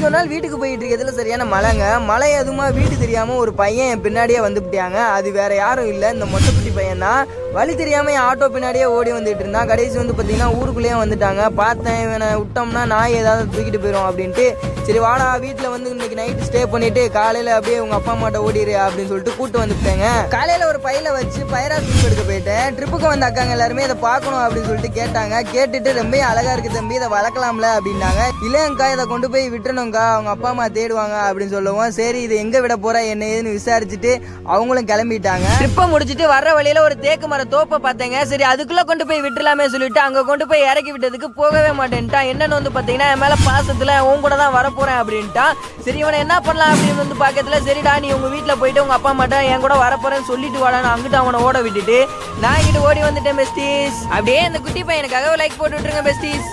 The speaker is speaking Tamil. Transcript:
அன்னைக்கு ஒரு நாள் வீட்டுக்கு போயிட்டு இருக்கிறதுல சரியான மழைங்க. மழை எதுவுமா வீட்டு தெரியாம ஒரு பையன் என் பின்னாடியே வந்துவிட்டாங்க. அது வேற யாரும் இல்லை, இந்த மொட்டைக்குட்டி பையன் தான். வழி தெரியாம என் ஆட்டோ பின்னாடியே ஓடி வந்துட்டு இருந்தான். கடைசி வந்து பார்த்தீங்கன்னா ஊருக்குள்ளேயே வந்துட்டாங்க. பார்த்தேன் இவனை விட்டோம்னா நாய் ஏதாவது தூக்கிட்டு போயிடும் அப்படின்ட்டு, சரி வாடா வீட்டில் வந்து இன்னைக்கு நைட்டு ஸ்டே பண்ணிட்டு காலையில் அப்படியே உங்க அப்பா அம்மாட்ட ஓடிடு அப்படின்னு சொல்லிட்டு கூட்டு வந்துட்டேங்க. காலையில் ஒரு பையில வச்சு பயிரா ட்ரிப் எடுக்க போயிட்டேன். ட்ரிப்புக்கு வந்த அக்காங்க எல்லாருமே இதை பார்க்கணும் அப்படின்னு சொல்லிட்டு கேட்டாங்க. கேட்டுட்டு ரொம்ப அழகா இருக்கு தம்பி, இதை வளர்க்கலாம்ல அப்படின்னாங்க. இல்லைங்கக்கா இதை கொண்டு போய் விட்டுணும்க்கா, அவங்க அப்பா அம்மா தேடுவாங்க அப்படின்னு சொல்லுவோம். சரி இதை எங்க விட போற என்ன ஏதுன்னு விசாரிச்சுட்டு அவங்களும் கிளம்பிட்டாங்க. ட்ரிப்பை முடிச்சுட்டு வர்ற வழியில ஒரு தேக்கு மர தோப்பை பார்த்தேங்க. சரி அதுக்குள்ள கொண்டு போய் விட்டுலாமே சொல்லிட்டு அங்க கொண்டு போய் இறக்கி விட்டதுக்கு போகவே மாட்டேன்ட்டான். என்னன்னு வந்து பாத்தீங்கன்னா என் மேல பாசத்துல உன் கூட தான் வரப்போறேன் அப்படின்ட்டான். சரி இவனை என்ன பண்ணலாம் அப்படின்னு வந்து பாக்கத்துல, சரிடா நீ உங்க வீட்டுல போயிட்டு உங்க அப்பா அம்மாட்ட என் கூட வரப்போறேன்னு சொல்லிட்டு வாடான்னு அங்கிட்டு அவனை ஓட விட்டுட்டு நான் இங்கிட்டு ஓடி வந்துட்டேன் பெஸ்டீஸ். அப்படியே இந்த குட்டி பையனுக்காக லைக் போட்டு விட்டுருங்க பெஸ்டீஸ்.